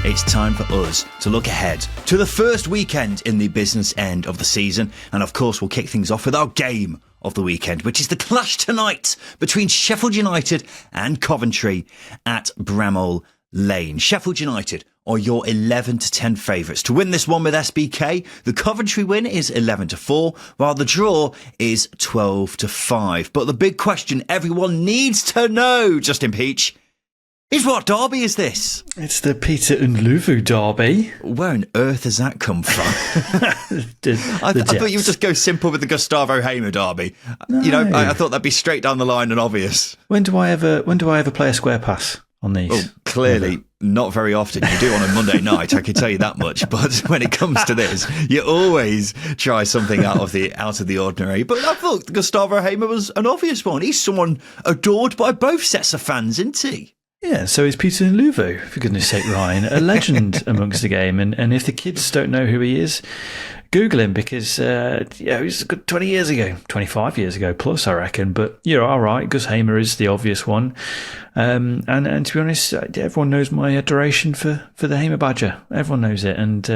it's time for us to look ahead to the first weekend in the business end of the season. And of course, we'll kick things off with our game of the weekend, which is the clash tonight between Sheffield United and Coventry at Bramall Lane. Sheffield United are your 11-10 favourites to win this one with SBK. The Coventry win is 11-4, while the draw is 12-5. But the big question everyone needs to know, Justin Peach, is what derby is this? It's the Peter and Luvu derby. Where on earth has that come from? I thought you would just go simple with the Gustavo Hamer derby. No. You know, I thought that'd be straight down the line and obvious. When do I ever play a square pass on these? Well, clearly not very often. You do on a Monday night, I can tell you that much. But when it comes to this, you always try something out of the ordinary. But I thought Gustavo Hamer was an obvious one. He's someone adored by both sets of fans, isn't he? Yeah, so is Peter Luvu, for goodness sake, Ryan, a legend amongst the game. And if the kids don't know who he is, Google him, because it was a good 20 years ago, 25 years ago plus, I reckon. But you're all right. Gus Hamer is the obvious one. And to be honest, everyone knows my adoration for the Hamer Badger. Everyone knows it. And,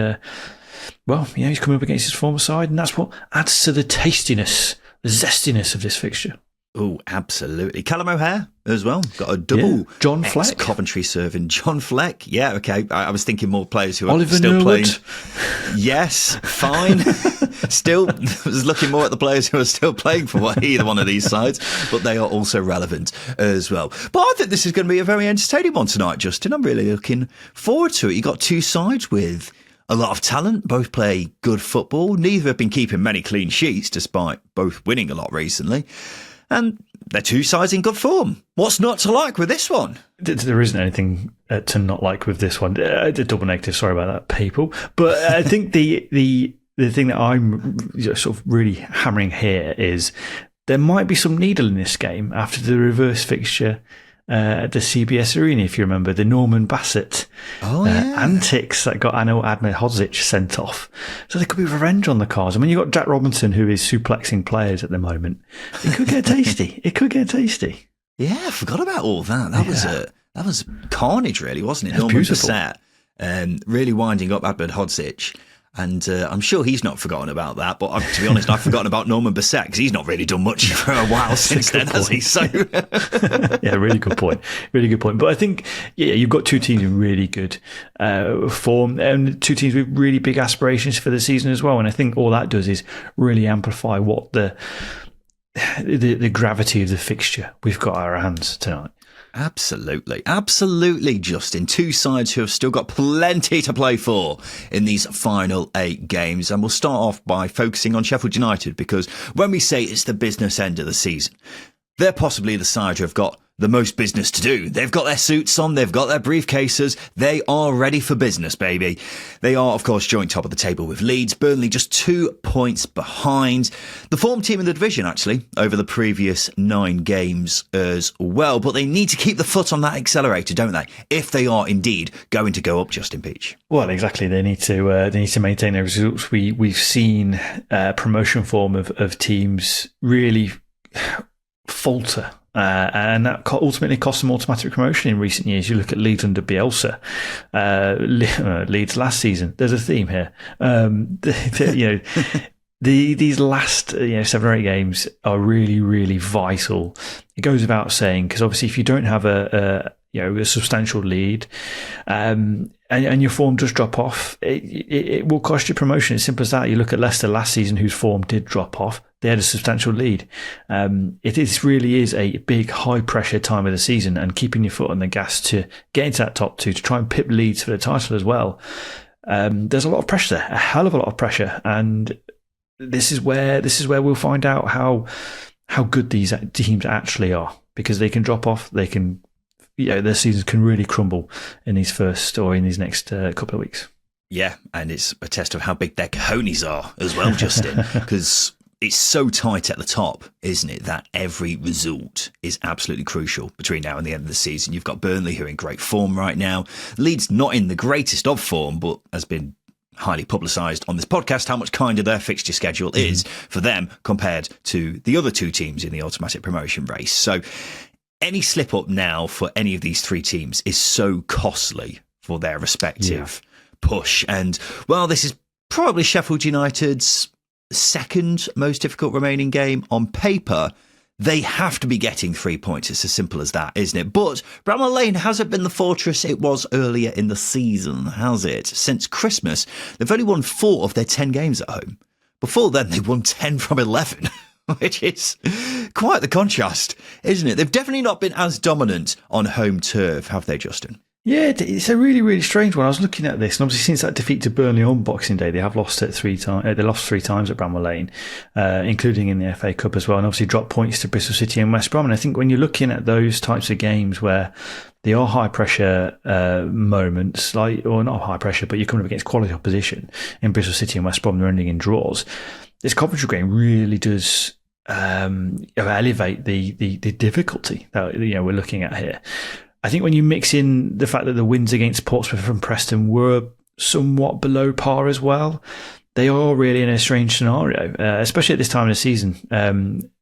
he's coming up against his former side, and that's what adds to the tastiness, the zestiness of this fixture. Oh, absolutely. Callum O'Hare as well. Got a double John Fleck. Coventry serving. John Fleck. Yeah, okay. I was thinking more players who are Oliver still Norwood. playing. Yes, fine. Still, I was looking more at the players who are still playing for either one of these sides, but they are also relevant as well. But I think this is going to be a very entertaining one tonight, Justin. I'm really looking forward to it. You got two sides with a lot of talent. Both play good football. Neither have been keeping many clean sheets, despite both winning a lot recently. And they're two sides in good form. What's not to like with this one? There isn't anything to not like with this one. Double negative, sorry about that, people. But I think the thing that I'm sort of really hammering here is there might be some needle in this game after the reverse fixture at the CBS Arena, if you remember, the Norman Bassett antics that got Anil Ahmedhodzic sent off. So there could be revenge on the cards. I mean, you've got Jack Robinson, who is suplexing players at the moment. It could get tasty. Yeah, I forgot about all that. That was carnage, really, wasn't it? Norman Bassett, really winding up Ahmedhodzic. And I'm sure he's not forgotten about that. But to be honest, I've forgotten about Norman Bassett because he's not really done much for a while since then, has he? So yeah, really good point. Really good point. But I think you've got two teams in really good form and two teams with really big aspirations for the season as well. And I think all that does is really amplify what the gravity of the fixture we've got at our hands tonight. Absolutely, Justin. Two sides who have still got plenty to play for in these final 8 games. And we'll start off by focusing on Sheffield United, because when we say it's the business end of the season, they're possibly the side who have got the most business to do. They've got their suits on, they've got their briefcases, they are ready for business, baby. They are, of course, joint top of the table with Leeds. Burnley just 2 points behind. The form team in the division, actually, over the previous 9 games as well. But they need to keep the foot on that accelerator, don't they? If they are indeed going to go up, Justin Peach. Well, exactly. They need to maintain their results. We've seen promotion form of teams really falter. And that ultimately cost them automatic promotion in recent years. You look at Leeds under Bielsa, Leeds last season. There's a theme here. These last 7 or 8 games are really, really vital. It goes without saying, because obviously if you don't have a substantial lead, and your form does drop off, it will cost you promotion. It's simple as that. You look at Leicester last season, whose form did drop off. They had a substantial lead. It really is a big, high-pressure time of the season, and keeping your foot on the gas to get into that top 2, to try and pip Leeds for the title as well. There's a lot of pressure there, a hell of a lot of pressure, and this is where we'll find out how good these teams actually are, because they can drop off, they can, their seasons can really crumble in these next couple of weeks. Yeah, and it's a test of how big their cojones are as well, Justin, because it's so tight at the top, isn't it, that every result is absolutely crucial between now and the end of the season. You've got Burnley, who are in great form right now. Leeds not in the greatest of form, but has been highly publicised on this podcast how much kinder their fixture schedule is for them compared to the other 2 teams in the automatic promotion race. So any slip up now for any of these 3 teams is so costly for their respective push. And, well, this is probably Sheffield United's second most difficult remaining game on paper. They have to be getting 3 points. It's as simple as that, isn't it? But Bramall Lane hasn't been the fortress it was earlier in the season, has it? Since Christmas, they've only won 4 of their 10 games at home. Before then, they won 10 from 11, which is quite the contrast, isn't it? They've definitely not been as dominant on home turf, have they, Justin? Yeah, it's a really, really strange one. I was looking at this, and obviously since that defeat to Burnley on Boxing Day, they have lost it 3 times. They lost 3 times at Bramall Lane, including in the FA Cup as well, and obviously dropped points to Bristol City and West Brom. And I think when you're looking at those types of games where they are high pressure moments, or not high pressure, but you're coming up against quality opposition in Bristol City and West Brom, they're ending in draws. This Coventry game really does elevate the difficulty that we're looking at here. I think when you mix in the fact that the wins against Portsmouth and Preston were somewhat below par as well, they are really in a strange scenario, especially at this time of the season,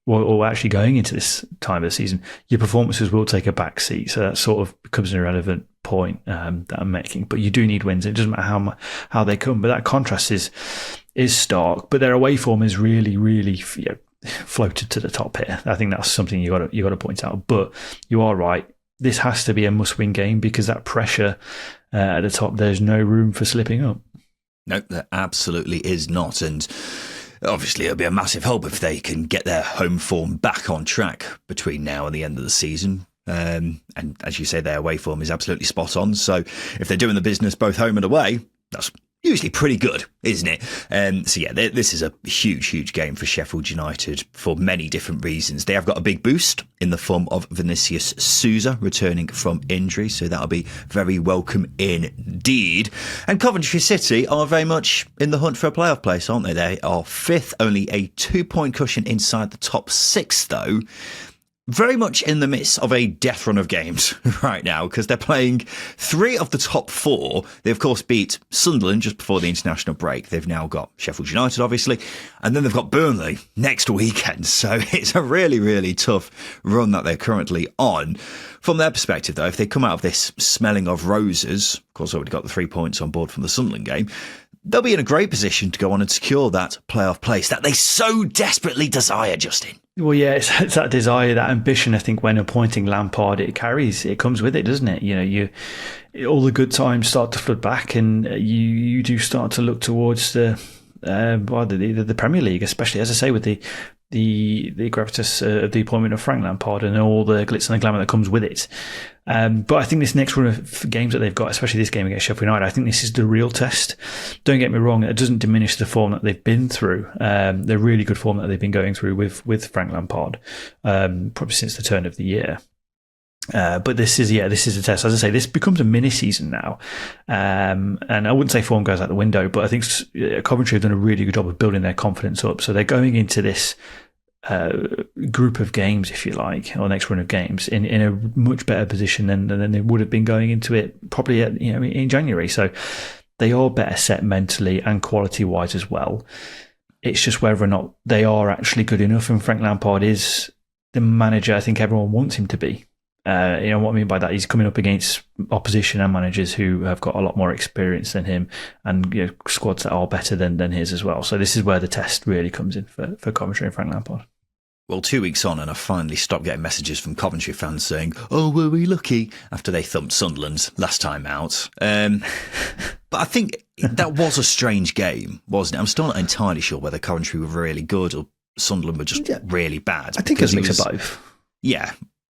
or actually going into this time of the season. Your performances will take a back seat, so that sort of becomes an irrelevant point that I'm making. But you do need wins. It doesn't matter how they come, but that contrast is stark. But their away form is really, really floated to the top here. I think that's something you got to point out. But you are right. This has to be a must-win game because that pressure at the top, there's no room for slipping up. No, there absolutely is not. And obviously it'll be a massive help if they can get their home form back on track between now and the end of the season. And as you say, their away form is absolutely spot on. So if they're doing the business both home and away, that's usually pretty good, isn't it? So yeah, this is a huge, huge game for Sheffield United for many different reasons. They have got a big boost in the form of Vinicius Souza returning from injury, so that'll be very welcome indeed. And Coventry City are very much in the hunt for a playoff place, aren't they? They are 5th, only a 2-point cushion inside the top 6 though. Very much in the midst of a death run of games right now because they're playing 3 of the top 4. They, of course, beat Sunderland just before the international break. They've now got Sheffield United, obviously, and then they've got Burnley next weekend. So it's a really, really tough run that they're currently on. From their perspective, though, if they come out of this smelling of roses, of course, already got the 3 points on board from the Sunderland game, they'll be in a great position to go on and secure that playoff place that they so desperately desire, Justin. Well, yeah, it's that desire, that ambition. I think when appointing Lampard, it comes with it, doesn't it? All the good times start to flood back, and you do start to look towards the Premier League, especially, as I say, with the gravitas of the appointment of Frank Lampard and all the glitz and the glamour that comes with it. But I think this next run of games that they've got, especially this game against Sheffield United, I think this is the real test. Don't get me wrong, it doesn't diminish the form that they've been through. The really good form that they've been going through with Frank Lampard, probably since the turn of the year. But this is a test. As I say, this becomes a mini season now. And I wouldn't say form goes out the window, but I think Coventry have done a really good job of building their confidence up. So they're going into this group of games, if you like, or next run of games in a much better position than they would have been going into it probably in January. So they are better set mentally and quality wise as well. It's just whether or not they are actually good enough, and Frank Lampard is the manager I think everyone wants him to be. What I mean by that, he's coming up against opposition and managers who have got a lot more experience than him, and squads that are better than his as well. So this is where the test really comes in for Coventry and Frank Lampard. Well, 2 weeks on, and I finally stopped getting messages from Coventry fans saying, "Oh, were we lucky?" after they thumped Sunderland last time out. But I think that was a strange game, wasn't it? I'm still not entirely sure whether Coventry were really good or Sunderland were just really bad. I think it's a mix of both. Yeah.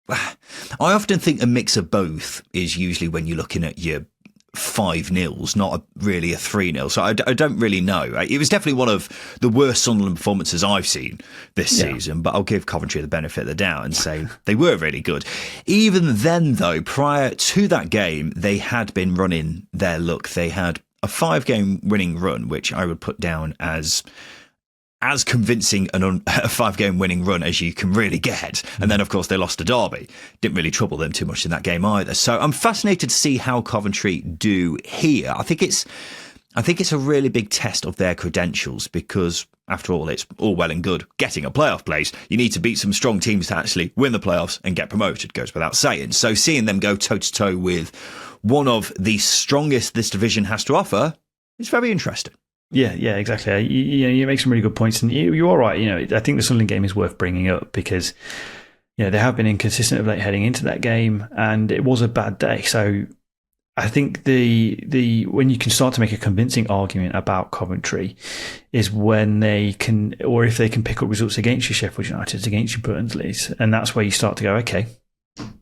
I often think a mix of both is usually when you're looking at your 5-0s, not really a 3-0. So I don't really know. It was definitely one of the worst Sunderland performances I've seen this season, but I'll give Coventry the benefit of the doubt and say they were really good. Even then, though, prior to that game, they had been running their luck. They had a 5-game winning run, which I would put down as convincing a 5-game winning run as you can really get. And then, of course, they lost to Derby. Didn't really trouble them too much in that game either. So I'm fascinated to see how Coventry do here. I think it's a really big test of their credentials because, after all, it's all well and good getting a playoff place. You need to beat some strong teams to actually win the playoffs and get promoted, goes without saying. So seeing them go toe-to-toe with one of the strongest this division has to offer, is very interesting. Yeah, exactly. You make some really good points, and you are right. I think the Sunderland game is worth bringing up because they have been inconsistent of late heading into that game, and it was a bad day. So I think the when you can start to make a convincing argument about Coventry is when they can, or if they can pick up results against your Sheffield United, against your Burnleys, and that's where you start to go, okay,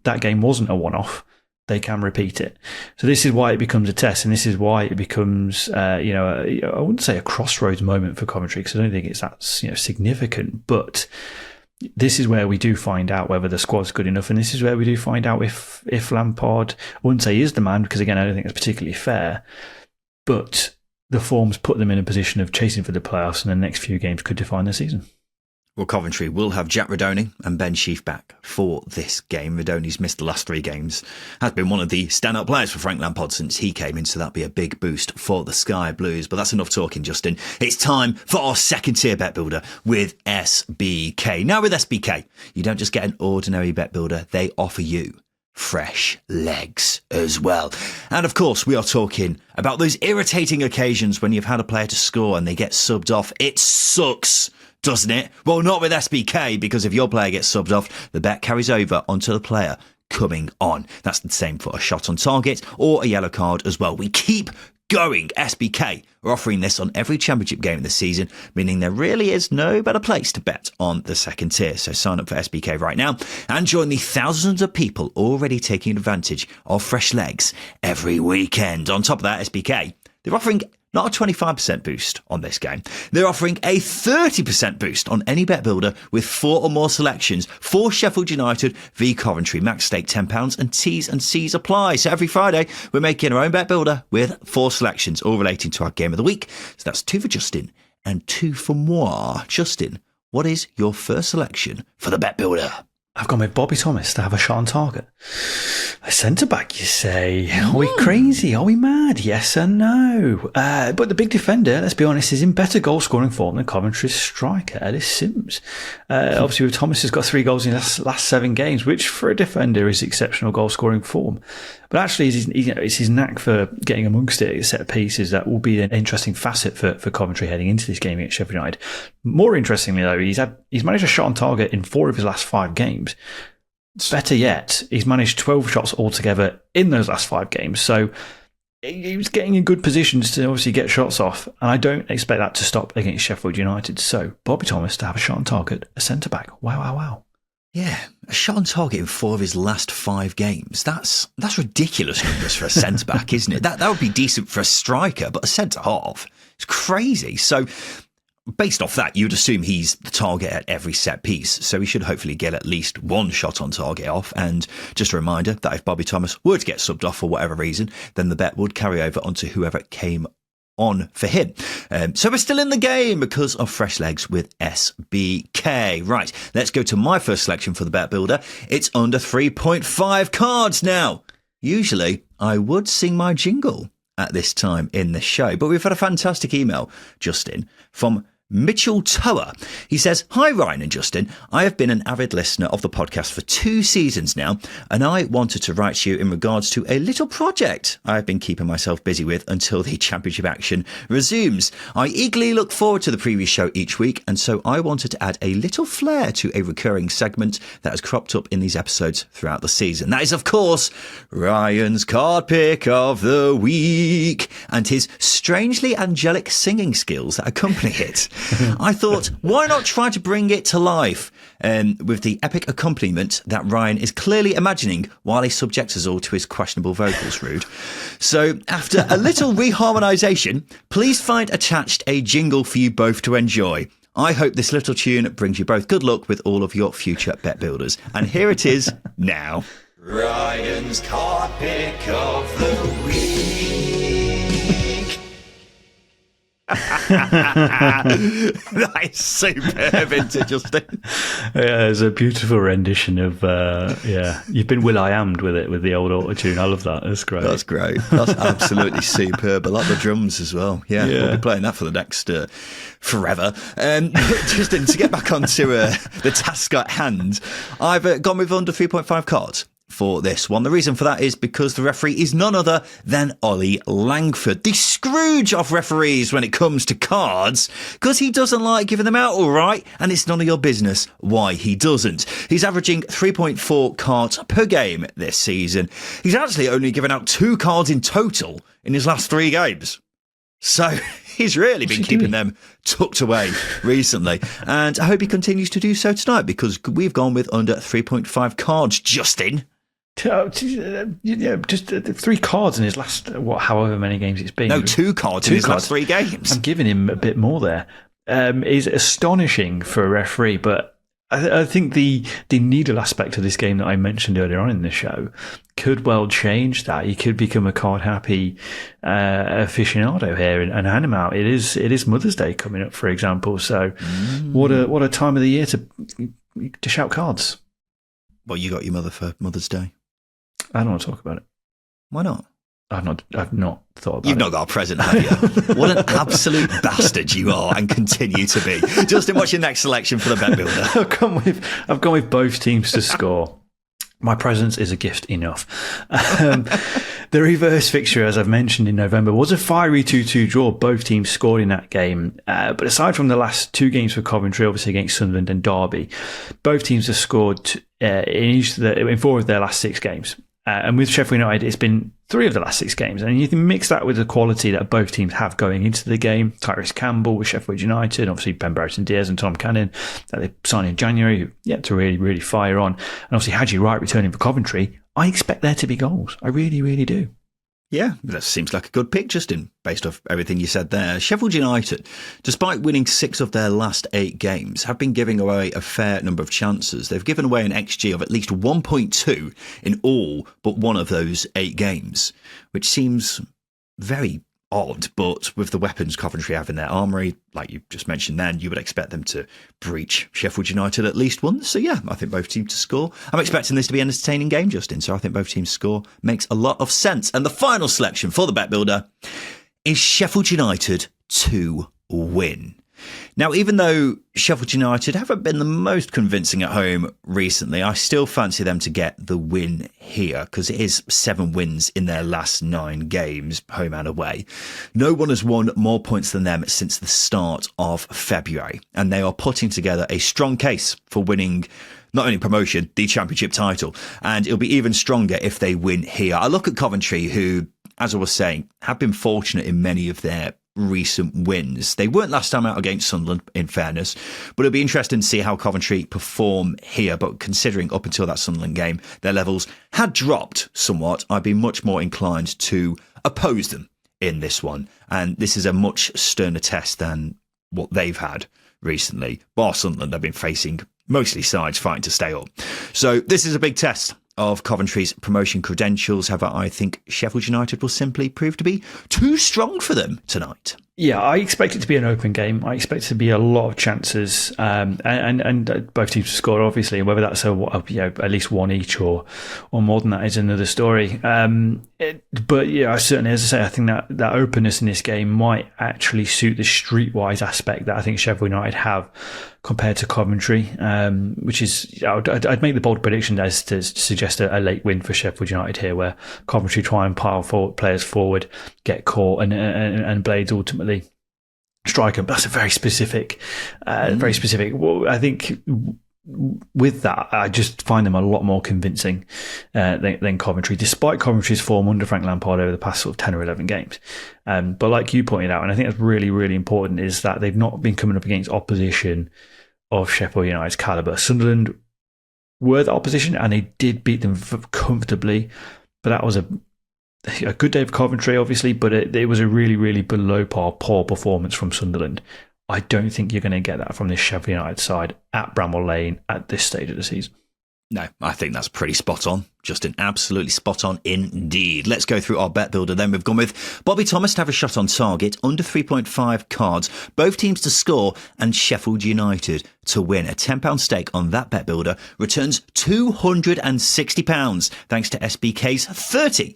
that game wasn't a one-off. They can repeat it. So this is why it becomes a test, and this is why it becomes, I wouldn't say a crossroads moment for Coventry because I don't think it's that significant, but this is where we do find out whether the squad's good enough, and this is where we do find out if Lampard, I wouldn't say he is the man, because again, I don't think that's particularly fair, but the form's put them in a position of chasing for the playoffs, and the next few games could define the season. Well, Coventry will have Jack Redoni and Ben Sheaf back for this game. Redoni's missed the last 3 games, has been one of the standout players for Frank Lampard since he came in, so that'll be a big boost for the Sky Blues. But that's enough talking, Justin. It's time for our second tier bet builder with SBK. Now with SBK, you don't just get an ordinary bet builder, they offer you fresh legs as well. And of course, we are talking about those irritating occasions when you've had a player to score and they get subbed off. It sucks, doesn't it? Well, not with SBK, because if your player gets subbed off, the bet carries over onto the player coming on. That's the same for a shot on target or a yellow card as well. We keep going. SBK are offering this on every championship game of the season, meaning there really is no better place to bet on the second tier. So sign up for SBK right now and join the thousands of people already taking advantage of fresh legs every weekend. On top of that, SBK, they're offering not a 25% boost on this game. They're offering a 30% boost on any bet builder with 4 or more selections for Sheffield United v Coventry. Max stake £10 and T's and C's apply. So every Friday, we're making our own bet builder with 4 selections, all relating to our game of the week. So that's 2 for Justin and 2 for moi. Justin, what is your first selection for the bet builder? I've gone with Bobby Thomas to have a shot on target. A centre-back, you say? Are we crazy? Are we mad? Yes and no. But the big defender, let's be honest, is in better goal-scoring form than Coventry's striker, Ellis Sims. Obviously, with Thomas has got 3 goals in the last 7 games, which for a defender is exceptional goal-scoring form. But actually, it's his knack for getting amongst it, set pieces, that will be an interesting facet for Coventry heading into this game against Sheffield United. More interestingly, though, he's managed a shot on target in 4 of his last 5 games. Better yet, he's managed 12 shots altogether in those last 5 games. So he was getting in good positions to obviously get shots off, and I don't expect that to stop against Sheffield United. So Bobby Thomas to have a shot on target, a centre-back. Wow. Yeah, a shot on target in 4 of his last 5 games. That's ridiculous numbers for a centre-back, isn't it? That would be decent for a striker, but a centre-half, it's crazy. So based off that, you'd assume he's the target at every set piece, so he should hopefully get at least 1 shot on target off. And just a reminder that if Bobby Thomas were to get subbed off for whatever reason, then the bet would carry over onto whoever came on for him. So we're still in the game because of fresh legs with SBK. Right, let's go to my first selection for the bet builder. It's under 3.5 cards now. Usually, I would sing my jingle at this time in the show, but we've had a fantastic email, Justin, from Mitchell Tower. He says, "Hi Ryan and Justin, I have been an avid listener of the podcast for 2 seasons now, and I wanted to write to you in regards to a little project I've been keeping myself busy with until the championship action resumes. I eagerly look forward to the previous show each week, and so I wanted to add a little flair to a recurring segment that has cropped up in these episodes throughout the season. That is, of course, Ryan's card pick of the week and his strangely angelic singing skills that accompany it. I thought, why not try to bring it to life with the epic accompaniment that Ryan is clearly imagining while he subjects us all to his questionable vocals, Rude. So after a little reharmonisation, please find attached a jingle for you both to enjoy. I hope this little tune brings you both good luck with all of your future bet builders. And here it is now. Ryan's card pick of the week. That is superb, isn't it, Justin? Yeah, it's a beautiful rendition of, you've been Will.I.Am'd with it, with the old auto-tune. I love that. That's great. That's great. That's absolutely superb. I like the drums as well. Yeah, we'll be playing that for the next forever. Justin, to get back onto the task at hand, I've gone with under 3.5 cards for this one. The reason for that is because the referee is none other than Ollie Langford, the Scrooge of referees when it comes to cards, because he doesn't like giving them out, all right, and it's none of your business why he doesn't. He's averaging 3.4 cards per game this season. He's actually only given out 2 cards in total in his last 3 games. So he's really been keeping them tucked away recently. And I hope he continues to do so tonight, because we've gone with under 3.5 cards, Justin. Just 3 cards in his last, however many games it's been. No, 2 cards in his last 3 games. I'm giving him a bit more there. Is astonishing for a referee, but I think the needle aspect of this game that I mentioned earlier on in the show could well change that. He could become a card-happy aficionado here and hand him out. It is Mother's Day coming up, for example. So what a time of the year to dish out cards. Well, you got your mother for Mother's Day? I don't want to talk about it. Why not? I've not thought about it. You've not got a present, have you? What an absolute bastard you are, and continue to be. Justin, what's your next selection for the bet builder? I've gone with both teams to score. My presence is a gift enough. The reverse fixture, as I've mentioned in November, was a fiery 2-2 draw. Both teams scored in that game. But aside from the last 2 games for Coventry, obviously against Sunderland and Derby, both teams have scored in 4 of their last 6 games. And with Sheffield United, it's been 3 of the last 6 games. And you can mix that with the quality that both teams have going into the game. Tyrese Campbell with Sheffield United, obviously Ben Brereton Diaz and Tom Cannon that they signed in January, who yet to really, really fire on. And obviously Haji Wright returning for Coventry. I expect there to be goals. I really, really do. Yeah, that seems like a good pick, Justin, based off everything you said there. Sheffield United, despite winning 6 of their last 8 games, have been giving away a fair number of chances. They've given away an XG of at least 1.2 in all but one of those 8 games, which seems very odd, but with the weapons Coventry have in their armoury, like you just mentioned then, you would expect them to breach Sheffield United at least once. So yeah, I think both teams to score. I'm expecting this to be an entertaining game, Justin, so I think both teams score. Makes a lot of sense. And the final selection for the bet builder is Sheffield United to win. Now, even though Sheffield United haven't been the most convincing at home recently, I still fancy them to get the win here, because it is 7 wins in their last 9 games, home and away. No one has won more points than them since the start of February, and they are putting together a strong case for winning not only promotion, the championship title, and it'll be even stronger if they win here. I look at Coventry, who, as I was saying, have been fortunate in many of their recent wins. They weren't last time out against Sunderland, in fairness, but it'll be interesting to see how Coventry perform here. But considering up until that Sunderland game, their levels had dropped somewhat, I'd be much more inclined to oppose them in this one. And this is a much sterner test than what they've had recently. Bar Sunderland, they've been facing mostly sides fighting to stay up. So this is a big test of Coventry's promotion credentials. However, I think Sheffield United will simply prove to be too strong for them tonight. Yeah, I expect it to be an open game. I expect it to be a lot of chances, and both teams to score, obviously. And whether that's at least one each or more than that is another story. But yeah, certainly, as I say, I think that openness in this game might actually suit the streetwise aspect that I think Sheffield United have compared to Coventry, which is, I'd make the bold prediction as to suggest a late win for Sheffield United here, where Coventry try and pile players forward, get caught, and Blades ultimately strike them. That's a very specific. Well, I think with that, I just find them a lot more convincing than Coventry, despite Coventry's form under Frank Lampard over the past sort of 10 or 11 games. But like you pointed out, and I think that's really, really important, is that they've not been coming up against opposition of Sheffield United's calibre. Sunderland were the opposition, and they did beat them comfortably, but that was a good day for Coventry, obviously, but it was a really, really below par, poor performance from Sunderland. I don't think you're going to get that from this Sheffield United side at Bramall Lane at this stage of the season. No, I think that's pretty spot on. Justin, absolutely spot on indeed. Let's go through our bet builder then. We've gone with Bobby Thomas to have a shot on target, under 3.5 cards, both teams to score, and Sheffield United to win. A £10 stake on that bet builder returns £260 thanks to SBK's 30%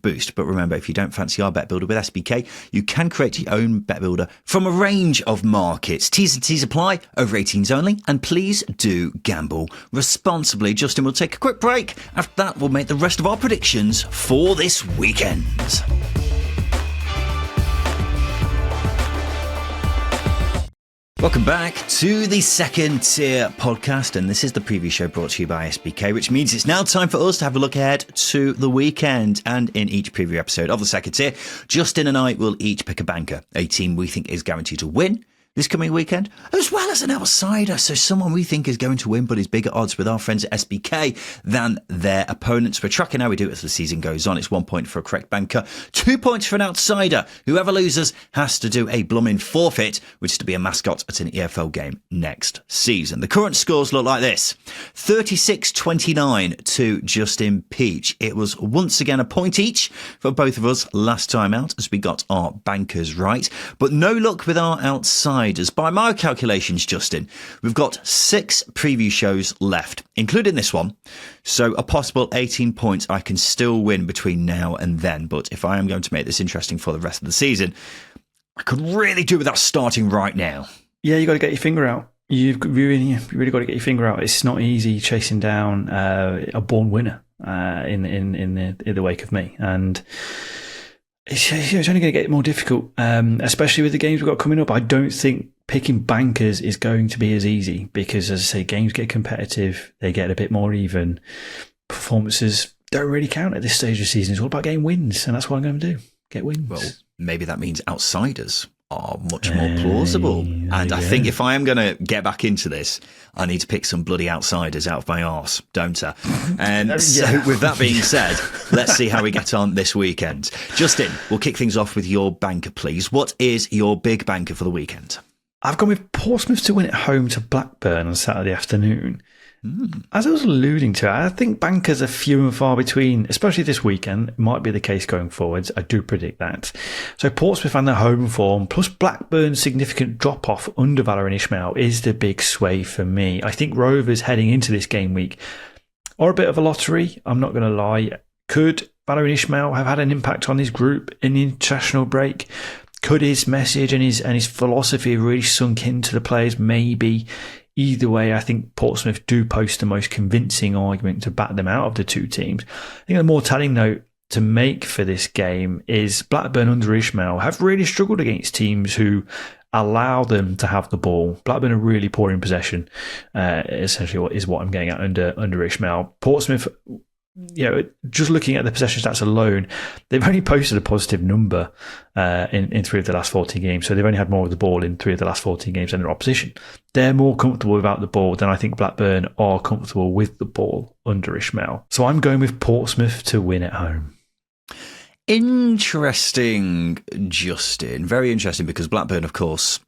boost. But remember, if you don't fancy our bet builder with SBK, you can create your own bet builder from a range of markets. T's and T's apply, over 18s only, and please do gamble responsibly. Justin, we'll take a quick break After that, we'll make the rest of our predictions for this weekend. Welcome back to the Second Tier podcast, and this is the preview show brought to you by SBK, which means it's now time for us to have a look ahead to the weekend. And in each preview episode of the Second Tier, Justin and I will each pick a banker, a team we think is guaranteed to win this coming weekend, as well as an outsider, so someone we think is going to win but is bigger odds with our friends at SBK than their opponents. We're tracking how we do it as the season goes on. It's 1 point for a correct banker, 2 points for an outsider. Whoever loses has to do a blooming forfeit, which is to be a mascot at an EFL game next season. The current scores look like this: 36-29 to Justin Peach. It was once again a point each for both of us last time out as we got our bankers right, but no luck with our outside. By my calculations, Justin, we've got 6 preview shows left, including this one. So a possible 18 points I can still win between now and then. But if I am going to make this interesting for the rest of the season, I could really do without starting right now. Yeah, you got to get your finger out. You've really got to get your finger out. It's not easy chasing down a born winner in the wake of me. And it's only going to get more difficult, especially with the games we've got coming up. I don't think picking bankers is going to be as easy because, as I say, games get competitive. They get a bit more even. Performances don't really count at this stage of the season. It's all about getting wins, and that's what I'm going to do. Get wins. Well, maybe that means outsiders are much more plausible. And I think if I am going to get back into this, I need to pick some bloody outsiders out of my arse, don't I? And so with that being said, let's see how we get on this weekend. Justin, we'll kick things off with your banker, please. What is your big banker for the weekend? I've gone with Portsmouth to win at home to Blackburn on Saturday afternoon. As I was alluding to, I think bankers are few and far between, especially this weekend. It might be the case going forwards. I do predict that. So Portsmouth and their home form, plus Blackburn's significant drop-off under Valérien Ismaël is the big sway for me. I think Rovers heading into this game week are a bit of a lottery. I'm not going to lie. Could Valérien Ismaël have had an impact on his group in the international break? Could his message and his philosophy have really sunk into the players? Maybe. Either way, I think Portsmouth do post the most convincing argument to back them out of the two teams. I think the more telling note to make for this game is Blackburn under Ismaël have really struggled against teams who allow them to have the ball. Blackburn are really poor in possession, essentially what I'm getting at under Ismaël. Portsmouth, just looking at the possession stats alone, they've only posted a positive number in 3 of the last 14 games. So they've only had more of the ball in 3 of the last 14 games than their opposition. They're more comfortable without the ball than I think Blackburn are comfortable with the ball under Ismaël. So I'm going with Portsmouth to win at home. Interesting, Justin. Very interesting, because Blackburn, of course,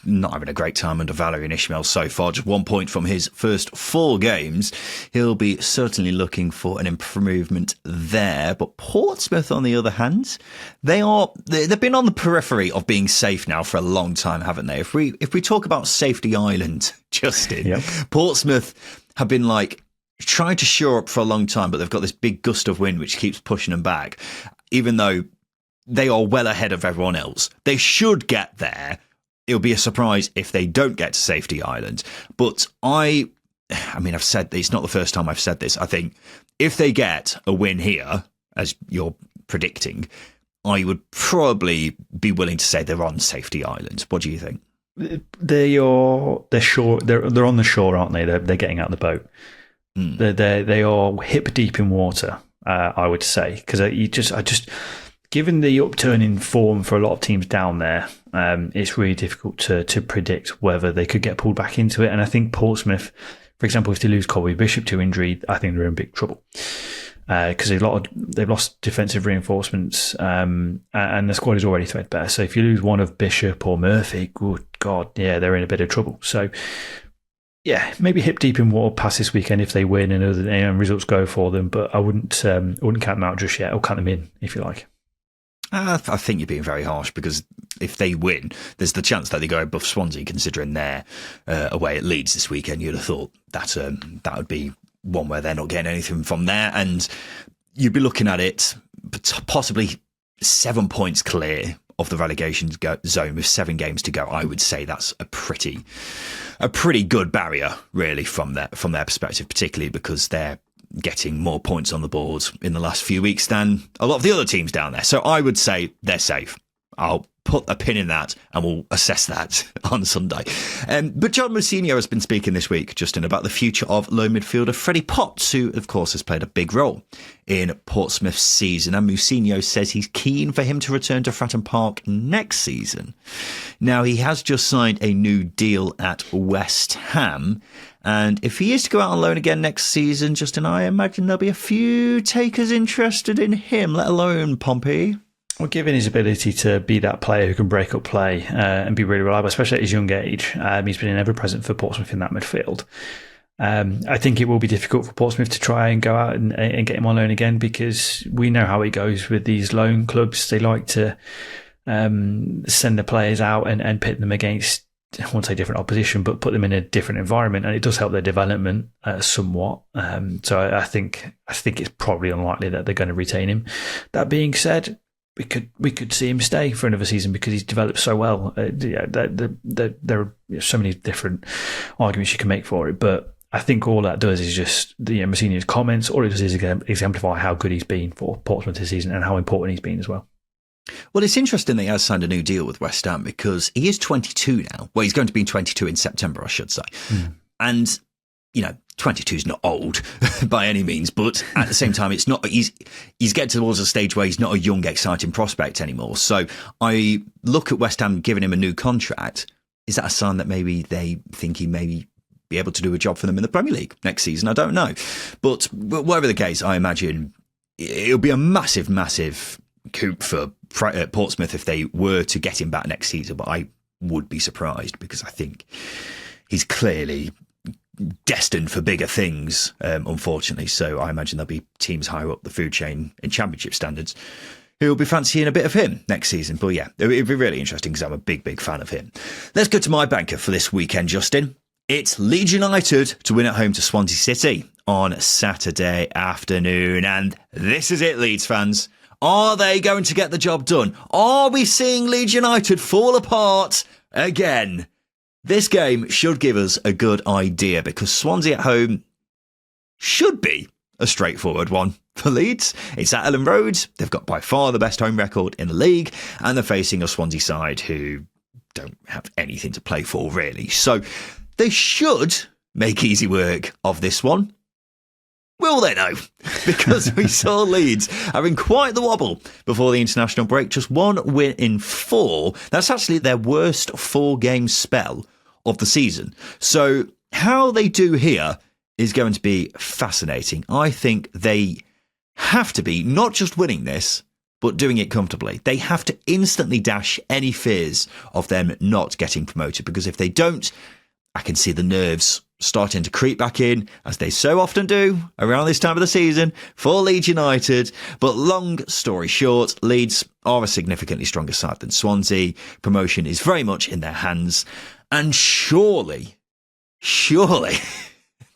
not having a great time under Valérien Ismaël so far. Just 1 point from his first 4 games. He'll be certainly looking for an improvement there. But Portsmouth, on the other hand, they've been on the periphery of being safe now for a long time, haven't they? If we talk about safety island, Justin, yep. Portsmouth have been trying to shore up for a long time, but they've got this big gust of wind which keeps pushing them back. Even though they are well ahead of everyone else, they should get there. It'll be a surprise if they don't get to safety island. But I've said this, it's not the first time I've said this. I think if they get a win here, as you're predicting, I would probably be willing to say they're on safety island. What do you think? They're on the shore, aren't they? They're getting out of the boat. They are hip deep in water, I would say, because given the upturn in form for a lot of teams down there, it's really difficult to predict whether they could get pulled back into it. And I think Portsmouth, for example, if they lose Colby Bishop to injury, I think they're in big trouble because they've lost defensive reinforcements and the squad is already threadbare. So if you lose one of Bishop or Murphy, good God, yeah, they're in a bit of trouble. So yeah, maybe hip deep in water past this weekend if they win and results go for them. But I wouldn't count them out just yet. I'll count them in, if you like. I think you're being very harsh, because if they win, there's the chance that they go above Swansea, considering they're away at Leeds this weekend. You'd have thought that would be one where they're not getting anything from there, and you'd be looking at it possibly 7 points clear of the relegation zone with 7 games to go. I would say that's a pretty good barrier, really, from their perspective, particularly because they're getting more points on the board in the last few weeks than a lot of the other teams down there. So I would say they're safe. I'll put a pin in that and we'll assess that on Sunday. But John Mousinho has been speaking this week, Justin, about the future of lone midfielder Freddie Potts, who, of course, has played a big role in Portsmouth's season. And Mousinho says he's keen for him to return to Fratton Park next season. Now, he has just signed a new deal at West Ham. And if he is to go out on loan again next season, Justin, I imagine there'll be a few takers interested in him, let alone Pompey. Well, given his ability to be that player who can break up play and be really reliable, especially at his young age, he's been ever-present for Portsmouth in that midfield. I think it will be difficult for Portsmouth to try and go out and get him on loan again, because we know how it goes with these loan clubs. They like to send the players out and pit them against, I won't say different opposition, but put them in a different environment, and it does help their development somewhat. So I think it's probably unlikely that they're going to retain him. That being said, we could see him stay for another season because he's developed so well. There are so many different arguments you can make for it, but I think all that does is just Mousinho's comments. All it does is exemplify how good he's been for Portsmouth this season and how important he's been as well. Well, it's interesting that he has signed a new deal with West Ham because he is 22 now. Well, he's going to be 22 in September, I should say. And, 22 is not old by any means, but at the same time, it's not. He's getting towards a stage where he's not a young, exciting prospect anymore. So I look at West Ham giving him a new contract. Is that a sign that maybe they think he may be able to do a job for them in the Premier League next season? I don't know. But whatever the case, I imagine it'll be a massive, massive coup for Portsmouth if they were to get him back next season. But I would be surprised because I think he's clearly destined for bigger things, unfortunately. So I imagine there'll be teams higher up the food chain in Championship standards who will be fancying a bit of him next season. But yeah, it'll be really interesting because I'm a big, big fan of him. Let's go to my banker for this weekend, Justin. It's Leeds United to win at home to Swansea City on Saturday afternoon. And this is it, Leeds fans. Are they going to get the job done? Are we seeing Leeds United fall apart again? This game should give us a good idea because Swansea at home should be a straightforward one for Leeds. It's at Ellen Road. They've got by far the best home record in the league, and they're facing a Swansea side who don't have anything to play for, really. So they should make easy work of this one. Will they know? Because we saw Leeds having quite the wobble before the international break. Just one win in 4. That's actually their worst 4-game spell of the season. So how they do here is going to be fascinating. I think they have to be not just winning this, but doing it comfortably. They have to instantly dash any fears of them not getting promoted, because if they don't, I can see the nerves starting to creep back in, as they so often do around this time of the season for Leeds United. But long story short, Leeds are a significantly stronger side than Swansea. Promotion is very much in their hands. And surely,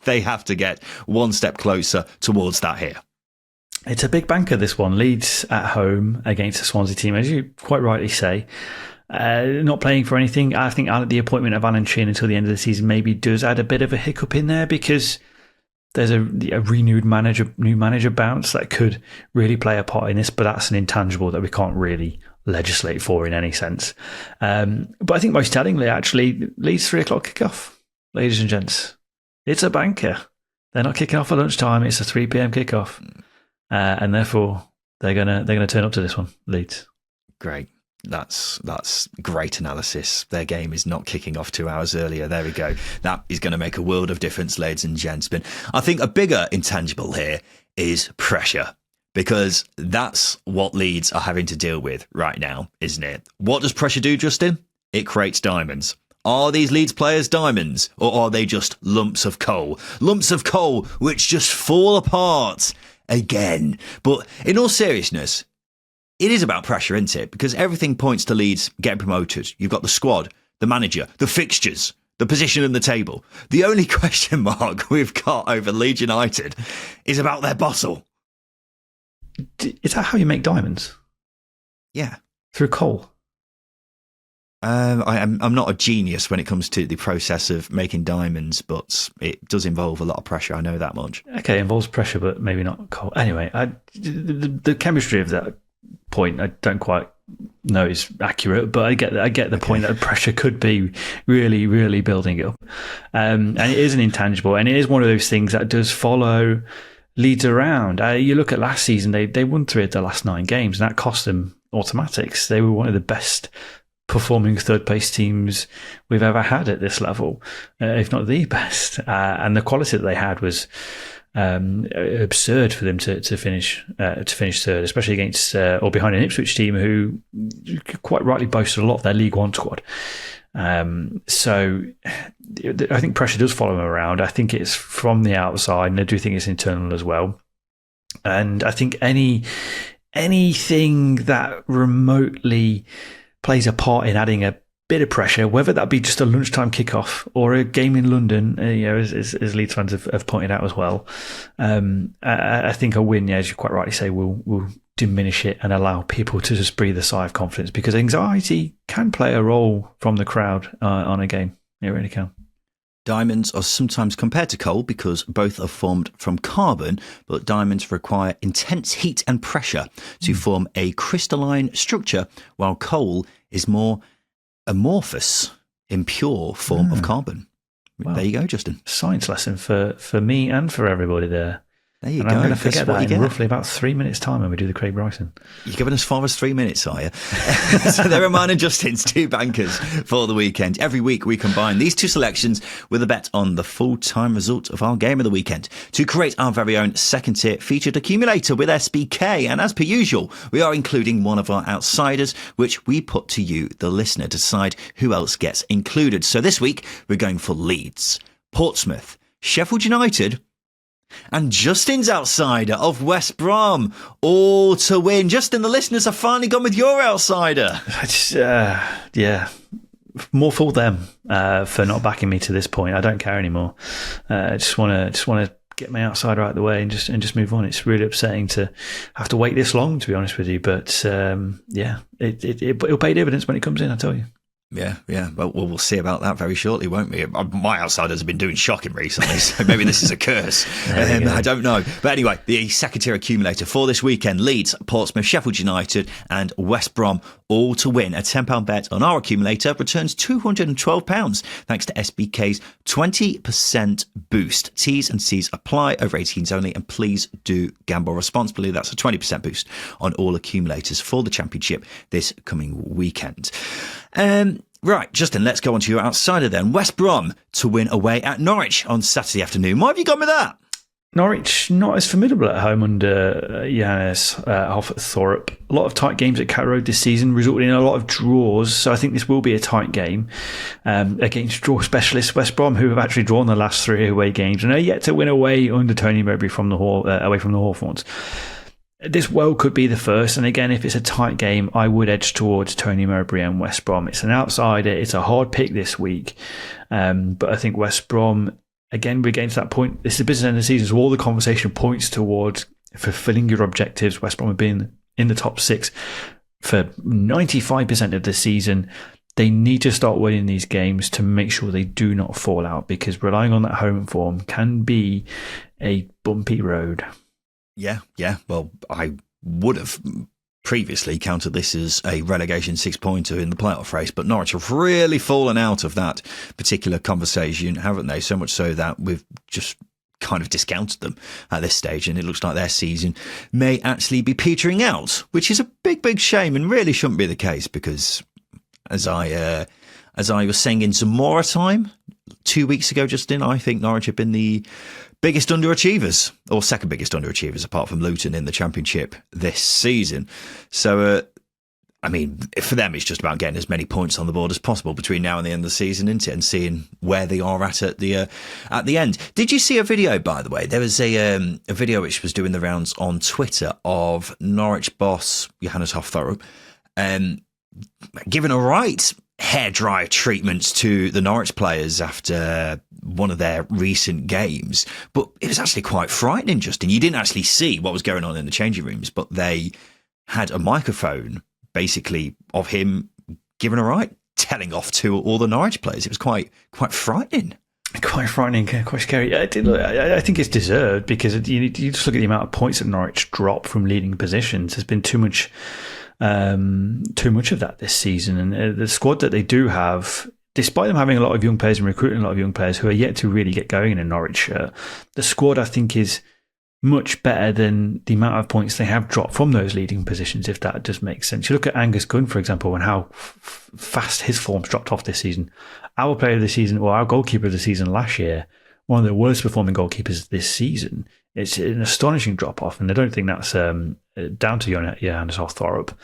they have to get one step closer towards that here. It's a big banker, this one. Leeds at home against the Swansea team, as you quite rightly say. Not playing for anything. I think the appointment of Alan Sheehan until the end of the season maybe does add a bit of a hiccup in there, because there's a renewed new manager bounce that could really play a part in this, but that's an intangible that we can't really legislate for in any sense. But I think most tellingly, actually, Leeds 3:00 kickoff, ladies and gents. It's a banker. They're not kicking off at lunchtime. It's a 3 p.m. kickoff, and therefore they're gonna turn up to this one, Leeds. Great. That's great analysis. Their game is not kicking off 2 hours earlier. There we go. That is going to make a world of difference, ladies and gentlemen. I think a bigger intangible here is pressure, because that's what Leeds are having to deal with right now, isn't it? What does pressure do, Justin? It creates diamonds. Are these Leeds players diamonds, or are they just lumps of coal? Lumps of coal which just fall apart again. But in all seriousness, it is about pressure, isn't it? Because everything points to Leeds getting promoted. You've got the squad, the manager, the fixtures, the position in the table. The only question mark we've got over Leeds United is about their bottle. Is that how you make diamonds? Yeah. Through coal? I'm not a genius when it comes to the process of making diamonds, but it does involve a lot of pressure. I know that much. Okay, it involves pressure, but maybe not cold. Anyway, the chemistry of that point, I don't quite know is accurate, but I get the point that pressure could be really, really building up. And it is an intangible, and it is one of those things that does follow Leeds around. You look at last season, they won 3 of the last 9 games, and that cost them automatics. They were one of the best performing third place teams we've ever had at this level, if not the best. And the quality that they had was absurd for them to finish third, especially against or behind an Ipswich team who quite rightly boasted a lot of their League One squad. So I think pressure does follow them around. I think it's from the outside, and I do think it's internal as well. And I think anything that remotely plays a part in adding a bit of pressure, whether that be just a lunchtime kickoff or a game in London, as Leeds fans have pointed out as well. I think a win, as you quite rightly say, will diminish it and allow people to just breathe a sigh of confidence, because anxiety can play a role from the crowd on a game. It really can. Diamonds are sometimes compared to coal because both are formed from carbon, but diamonds require intense heat and pressure to form a crystalline structure, while coal is more amorphous, impure form of carbon. Well, there you go, Justin. Science lesson for me and for everybody there. There you and go. I'm going to forget that in roughly about 3 minutes' time when we do the Craig Bryson. You're giving as far as 3 minutes, are you? So there are mine and Justin's 2 bankers for the weekend. Every week we combine these 2 selections with a bet on the full-time result of our game of the weekend to create our very own second-tier featured accumulator with SBK. And as per usual, we are including one of our outsiders, which we put to you, the listener, to decide who else gets included. So this week we're going for Leeds, Portsmouth, Sheffield United, and Justin's outsider of West Brom, all to win. Justin, the listeners have finally gone with your outsider. Yeah, more for them for not backing me to this point. I don't care anymore. I just want to get my outsider out of the way and just move on. It's really upsetting to have to wait this long, to be honest with you. But it'll pay dividends when it comes in, I tell you. Yeah. Well, we'll see about that very shortly, won't we? My outsiders have been doing shocking recently, so maybe this is a curse. I don't know. But anyway, the second-tier accumulator for this weekend: Leeds, Portsmouth, Sheffield United and West Brom, all to win. A £10 bet on our accumulator returns £212 thanks to SBK's 20% boost. T's and C's apply, over 18s only, and please do gamble responsibly. That's a 20% boost on all accumulators for the Championship this coming weekend. Right, Justin, let's go on to your outsider then. West Brom to win away at Norwich on Saturday afternoon. Why have you gone with that? Norwich not as formidable at home under Johannes Thorpe. A lot of tight games at Carrow Road this season, resulting in a lot of draws. So I think this will be a tight game against draw specialists West Brom, who have actually drawn the last 3 away games and are yet to win away under Tony Mowbray away from the Hawthorns. This well could be the first, and again, if it's a tight game, I would edge towards Tony Mowbray and West Brom. It's an outsider. It's a hard pick this week, but I think West Brom, again, we're getting to that point. This is the business end of the season, so all the conversation points towards fulfilling your objectives. West Brom have been in the top 6 for 95% of the season. They need to start winning these games to make sure they do not fall out, because relying on that home form can be a bumpy road. Yeah. Well, I would have previously counted this as a relegation 6-pointer in the playoff race, but Norwich have really fallen out of that particular conversation, haven't they? So much so that we've just kind of discounted them at this stage, and it looks like their season may actually be petering out, which is a big shame and really shouldn't be the case, because as I was saying in Zamora time 2 weeks ago, Justin, I think Norwich have been the biggest underachievers, or second biggest underachievers, apart from Luton in the Championship this season. So, for them, it's just about getting as many points on the board as possible between now and the end of the season, isn't it? And seeing where they are at the end. Did you see a video, by the way? There was a video which was doing the rounds on Twitter of Norwich boss Johannes Thorpe giving a right hairdryer treatment to the Norwich players after one of their recent games. But it was actually quite frightening, Justin. You didn't actually see what was going on in the changing rooms, but they had a microphone basically of him giving a right telling off to all the Norwich players. It was quite frightening. Quite frightening, quite scary. I think it's deserved because you just look at the amount of points that Norwich drop from leading positions. There's been too much of that this season, and the squad that they do have, despite them having a lot of young players and recruiting a lot of young players who are yet to really get going in a Norwich shirt, the squad I think is much better than the amount of points they have dropped from those leading positions, if that does make sense. You look at Angus Gunn, for example, and how fast his form's dropped off this season. Our player of the season, or our goalkeeper of the season last year, one of the worst performing goalkeepers this season. It's an astonishing drop off, and I don't think that's down to Johannes Thorup,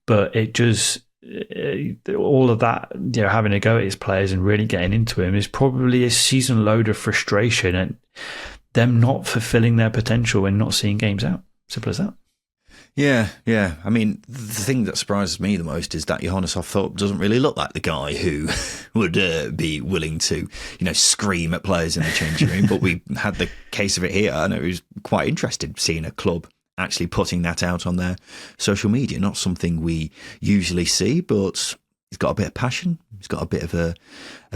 but it just all of that, having a go at his players and really getting into him is probably a season load of frustration and them not fulfilling their potential and not seeing games out. Simple as that. Yeah. I mean, the thing that surprises me the most is that Johannes Thorup doesn't really look like the guy who would be willing to, scream at players in the changing room. But we had the case of it here, and it was quite interesting seeing a club actually putting that out on their social media. Not something we usually see, but he's got a bit of passion. He's got a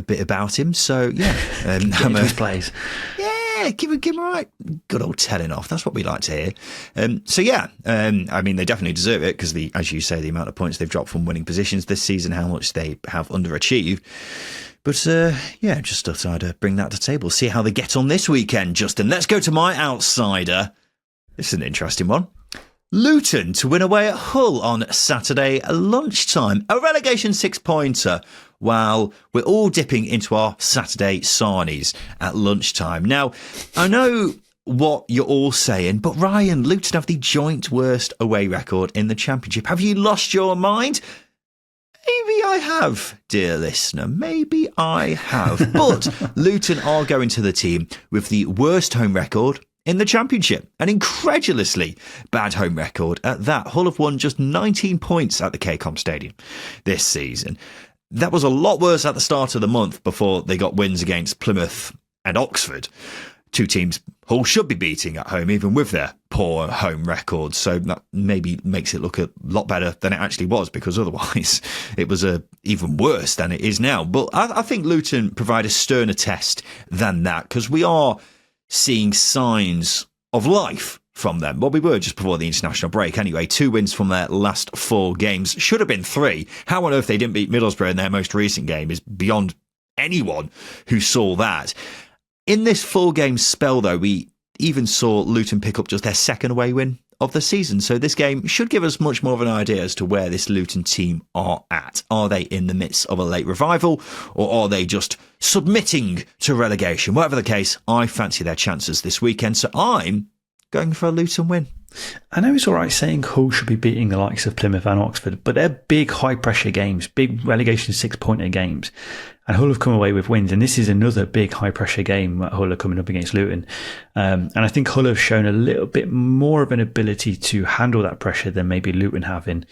bit about him. So yeah, his plays. Yeah, give him a right good old telling off. That's what we like to hear. I mean, they definitely deserve it because, as you say, the amount of points they've dropped from winning positions this season, how much they have underachieved. But just thought I'd bring that to the table. See how they get on this weekend, Justin. Let's go to my outsider. This is an interesting one. Luton to win away at Hull on Saturday lunchtime. A relegation 6-pointer while we're all dipping into our Saturday sarnies at lunchtime. Now, I know what you're all saying, but Ryan, Luton have the joint worst away record in the Championship. Have you lost your mind? Maybe I have, dear listener. Maybe I have. But Luton are going to the team with the worst home record in the Championship, an incredulously bad home record at that. Hull have won just 19 points at the KCOM Stadium this season. That was a lot worse at the start of the month before they got wins against Plymouth and Oxford. Two teams Hull should be beating at home, even with their poor home record. So that maybe makes it look a lot better than it actually was, because otherwise it was even worse than it is now. But I think Luton provide a sterner test than that, because we are seeing signs of life from them. Well, we were just before the international break anyway. 2 wins from their last 4 games. Should have been 3. How on earth they didn't beat Middlesbrough in their most recent game is beyond anyone who saw that. In this 4-game spell, though, we even saw Luton pick up just their 2nd away win of the season. So this game should give us much more of an idea as to where this Luton team are at. Are they in the midst of a late revival, or are they just submitting to relegation? Whatever the case, I fancy their chances this weekend, so I'm going for a Luton win. I know it's all right saying Hull should be beating the likes of Plymouth and Oxford, but they're big, high-pressure games, big relegation 6-pointer games, and Hull have come away with wins, and this is another big, high-pressure game that Hull are coming up against Luton. And I think Hull have shown a little bit more of an ability to handle that pressure than maybe Luton have in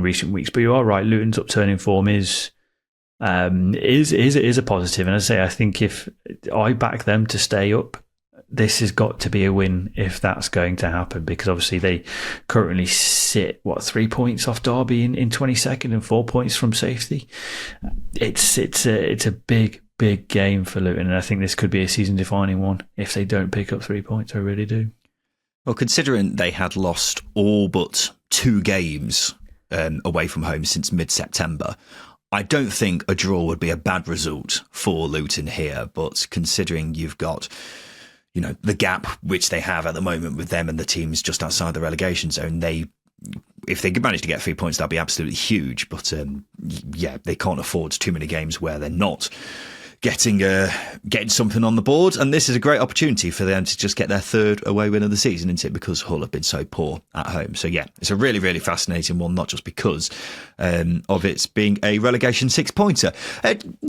recent weeks. But you are right, Luton's upturning form is a positive, and as I say, I think if I back them to stay up, this has got to be a win if that's going to happen, because obviously they currently sit 3 points off Derby in 22nd and 4 points from safety. It's a big game for Luton, and I think this could be a season defining one if they don't pick up 3 points. I really do. Well, considering they had lost all but 2 games away from home since mid-September, I don't think a draw would be a bad result for Luton here. But considering you've got the gap which they have at the moment with them and the teams just outside the relegation zone, if they could manage to get 3 points, that'd be absolutely huge. But they can't afford too many games where they're not getting something on the board, and this is a great opportunity for them to just get their 3rd away win of the season, isn't it? Because Hull have been so poor at home. So yeah, it's a really, really fascinating one, not just because of its being a relegation 6-pointer.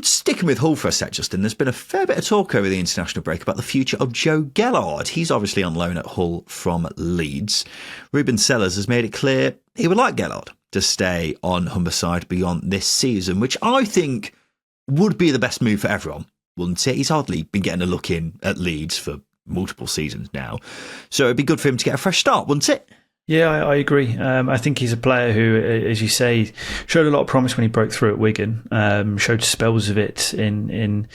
Sticking with Hull for a sec, Justin, there's been a fair bit of talk over the international break about the future of Joe Gellard. He's obviously on loan at Hull from Leeds. Ruben Sellers has made it clear he would like Gellard to stay on Humberside beyond this season, which I think would be the best move for everyone, wouldn't it? He's hardly been getting a look in at Leeds for multiple seasons now. So it'd be good for him to get a fresh start, wouldn't it? Yeah, I agree. I think he's a player who, as you say, showed a lot of promise when he broke through at Wigan. Showed spells of it in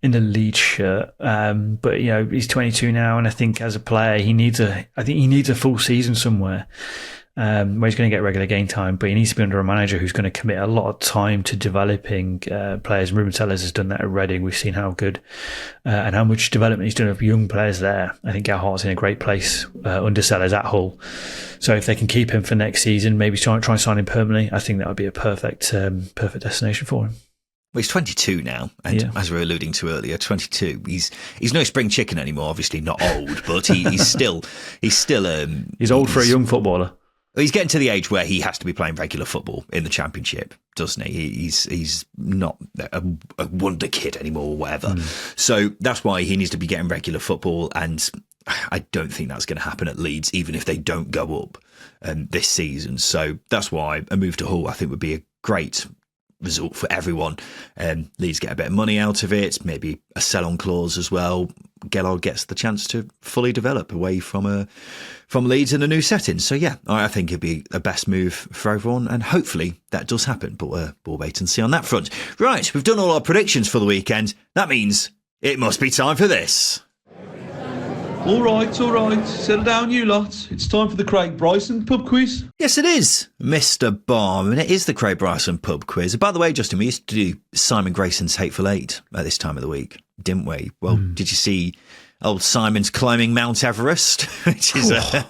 the Leeds shirt. But he's 22 now, and I think as a player, he needs a full season somewhere. Where he's going to get regular game time, but he needs to be under a manager who's going to commit a lot of time to developing players. Ruben Sellers has done that at Reading. We've seen how good and how much development he's done of young players there. I think Gowhart's in a great place under Sellers at Hull. So if they can keep him for next season, maybe try and sign him permanently, I think that would be a perfect destination for him. Well, he's 22 now, and as we were alluding to earlier, 22. He's no spring chicken anymore. Obviously not old, but he's still he's old for a young footballer. He's getting to the age where he has to be playing regular football in the Championship, doesn't he? He's not a wonder kid anymore or whatever. So that's why he needs to be getting regular football, and I don't think that's going to happen at Leeds, even if they don't go up this season. So that's why a move to Hull, I think, would be a great result for everyone. Leeds get a bit of money out of it, maybe a sell-on clause as well. Gellard gets the chance to fully develop away from Leeds in a new setting. So yeah, I think it'd be the best move for everyone, and hopefully that does happen. But we'll wait and see on that front. Right, we've done all our predictions for the weekend. That means it must be time for this. All right. Settle down, you lot. It's time for the Craig Bryson pub quiz. Yes, it is, Mr. Barm, and it is the Craig Bryson pub quiz. By the way, Justin, we used to do Simon Grayson's Hateful Eight at this time of the week, didn't we? Well, did you see old Simon's climbing Mount Everest, which is an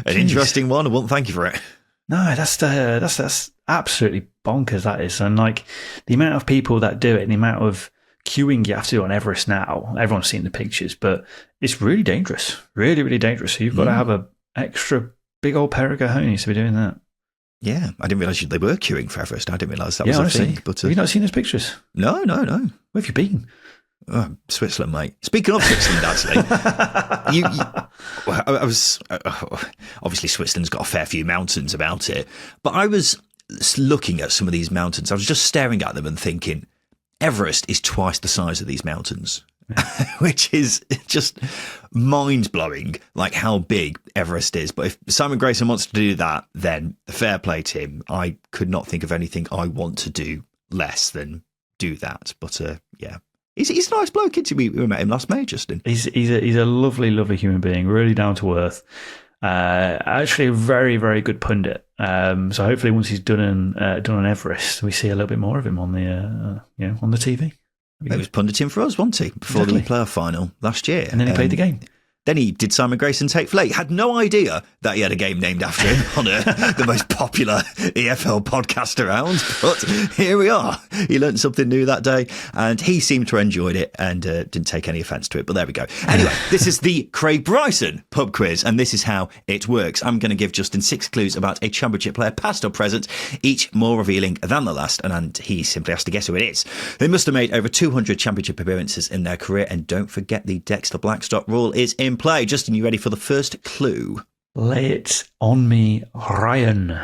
interesting one? I won't thank you for it. No, that's absolutely bonkers, that is. And like the amount of people that do it and the amount of queuing you have to do on Everest now, everyone's seen the pictures, but it's really dangerous. Really, really dangerous. So you've got to have an extra big old pair of cojones to be doing that. Yeah, I didn't realise they were queuing for Everest. I didn't realise that was a honestly, thing. But, have you not seen those pictures? No. Where have you been? Switzerland, mate. Speaking of Switzerland, actually, I was obviously Switzerland's got a fair few mountains about it, but I was looking at some of these mountains. I was just staring at them and thinking, Everest is twice the size of these mountains, which is just mind-blowing, like how big Everest is. But if Simon Grayson wants to do that, then fair play to him. I could not think of anything I want to do less than do that. But yeah, he's a nice bloke. We met him last May, Justin. He's a lovely, lovely human being, really down to earth. Actually, a very, very good pundit. So hopefully, once he's done on Everest, we see a little bit more of him on the on the TV. He was punditing for us, wasn't he, before the playoff final last year? And then he played the game. Then he did Simon Grayson's Hateful Eight. Had no idea that he had a game named after him on the most popular EFL podcast around. But here we are. He learned something new that day, and he seemed to have enjoyed it and didn't take any offence to it. But there we go. Anyway, this is the Craig Bryson pub quiz, and this is how it works. I'm going to give Justin 6 clues about a Championship player, past or present, each more revealing than the last, and he simply has to guess who it is. They must have made over 200 Championship appearances in their career, and don't forget the Dexter Blackstock rule is in play. Justin, you ready for the first clue? Lay it on me, Ryan.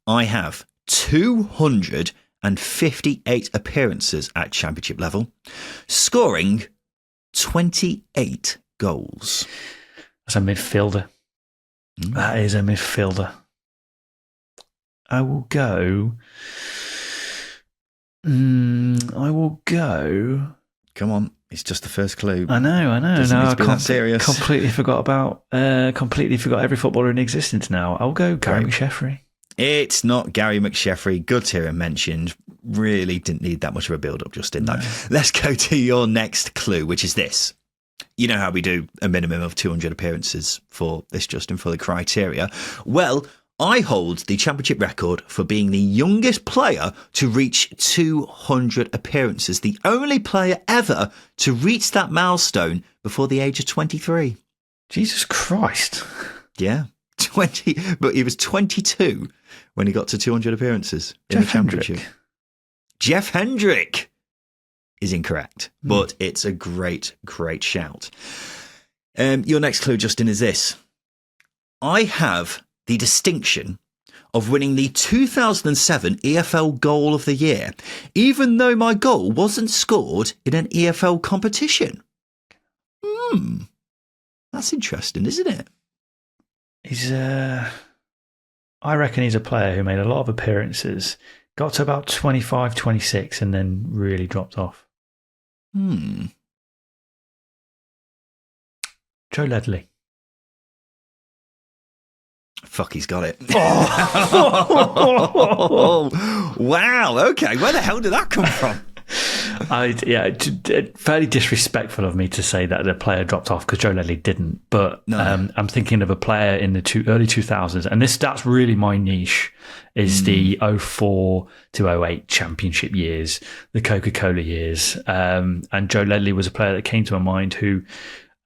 I have 258 appearances at Championship level, scoring 28 goals. That's a midfielder. That is a midfielder. I will go. Come on. It's just the first clue. I know. I completely forgot every footballer in existence now. I'll go Gary McSheffrey. It's not Gary McSheffrey. Good to hear him mentioned. Really didn't need that much of a build-up, Justin. No. Let's go to your next clue, which is this. You know how we do a minimum of 200 appearances for this, Justin, for the criteria. Well, I hold the Championship record for being the youngest player to reach 200 appearances. The only player ever to reach that milestone before the age of 23. Jesus Christ. Yeah, 20. But he was 22 when he got to 200 appearances in the Championship. Jeff Hendrick is incorrect, but it's a great, great shout. Your next clue, Justin, is this. I have the distinction of winning the 2007 EFL Goal of the Year, even though my goal wasn't scored in an EFL competition. That's interesting, isn't it? I reckon he's a player who made a lot of appearances, got to about 25, 26, and then really dropped off. Joe Ledley. Fuck, he's got it. Oh. Wow, okay. Where the hell did that come from? Fairly disrespectful of me to say that the player dropped off because Joe Ledley didn't. But No. I'm thinking of a player in the early 2000s, and that's really my niche, is the 04 to 08 championship years, the Coca-Cola years. And Joe Ledley was a player that came to my mind who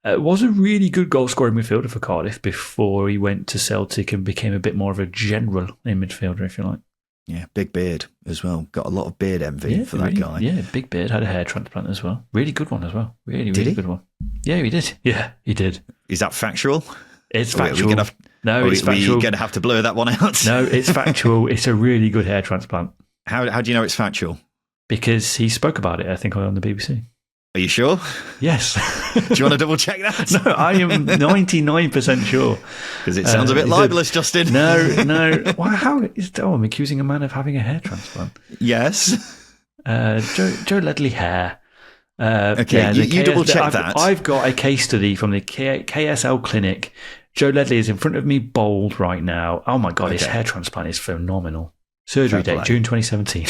was a really good goal-scoring midfielder for Cardiff before he went to Celtic and became a bit more of a general in midfielder, if you like. Yeah, big beard as well. Got a lot of beard envy for that guy. Yeah, big beard. Had a hair transplant as well. Really good one as well. Really he? good one. Yeah, he did. Yeah, he did. Is that factual? It's factual. It's factual. We're going to have to blur that one out. No, it's factual. It's a really good hair transplant. How do you know it's factual? Because he spoke about it, I think, on the BBC. Are you sure? Yes. Do you want to double check that? No, I am 99% sure. Because it sounds a bit libelous, Justin. No. Well, I'm accusing a man of having a hair transplant. Yes. Joe Ledley hair. Okay, yeah, you double check that. I've got a case study from the KSL clinic. Joe Ledley is in front of me, bold right now. Oh my God, his hair transplant is phenomenal. Surgery date, June 2017.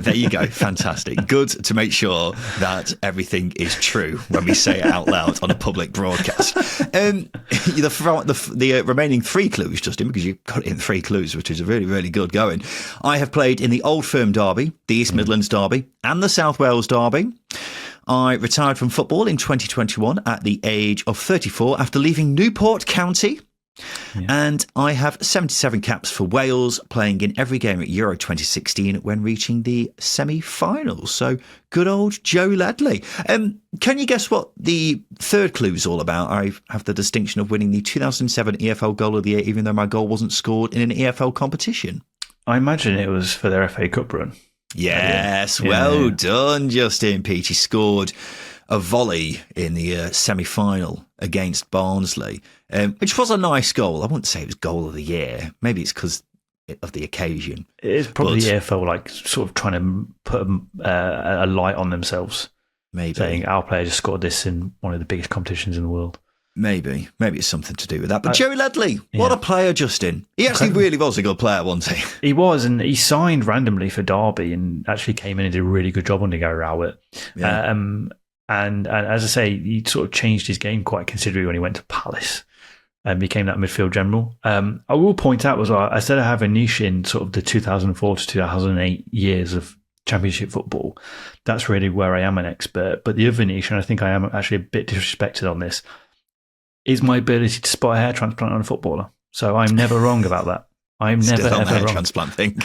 There you go. Fantastic. Good to make sure that everything is true when we say it out loud on a public broadcast. The remaining 3 clues, Justin, because you got it in 3 clues, which is a really, really good going. I have played in the Old Firm Derby, the East Midlands Derby, and the South Wales Derby. I retired from football in 2021 at the age of 34 after leaving Newport County. Yeah. And I have 77 caps for Wales, playing in every game at Euro 2016 when reaching the semi-finals. So good old Joe Ledley. Can you guess what the 3rd clue is all about? I have the distinction of winning the 2007 EFL Goal of the Year, even though my goal wasn't scored in an EFL competition. I imagine it was for their FA Cup run. Yes, well done, Justin. Peachy scored a volley in the semi-final against Barnsley, which was a nice goal. I wouldn't say it was goal of the year. Maybe it's because of the occasion. It's probably the EFL like sort of trying to put a light on themselves. Maybe. Saying our player just scored this in one of the biggest competitions in the world. Maybe it's something to do with that. But Joe Ledley, what a player, Justin. He actually really was a good player, wasn't he? He was, and he signed randomly for Derby and actually came in and did a really good job under Gary Rowett. Yeah. And as I say, he sort of changed his game quite considerably when he went to Palace and became that midfield general. I will point out as well, I said I have a niche in sort of the 2004 to 2008 years of Championship football. That's really where I am an expert. But the other niche, and I think I am actually a bit disrespected on this, is my ability to spot a hair transplant on a footballer. So I'm never wrong about that. I'm never Still on ever the hair wrong. transplant thing.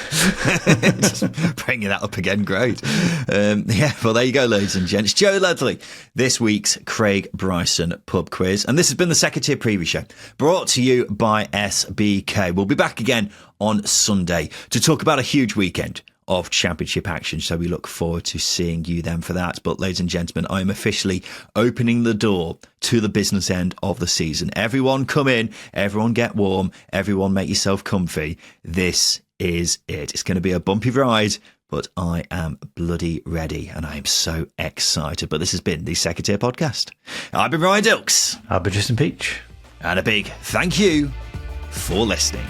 Just bringing that up again, great. Well, there you go, ladies and gents. Joe Ledley, this week's Craig Bryson pub quiz. And this has been the Second Tier Preview Show, brought to you by SBK. We'll be back again on Sunday to talk about a huge weekend of Championship action. So we look forward to seeing you then for that. But ladies and gentlemen, I am officially opening the door to the business end of the season. Everyone come in, everyone get warm, everyone make yourself comfy. This is it. It's going to be a bumpy ride, but I am bloody ready and I am so excited. But this has been the Second Tier Podcast. I've been Ryan Dilks. I've been Justin Peach. And a big thank you for listening.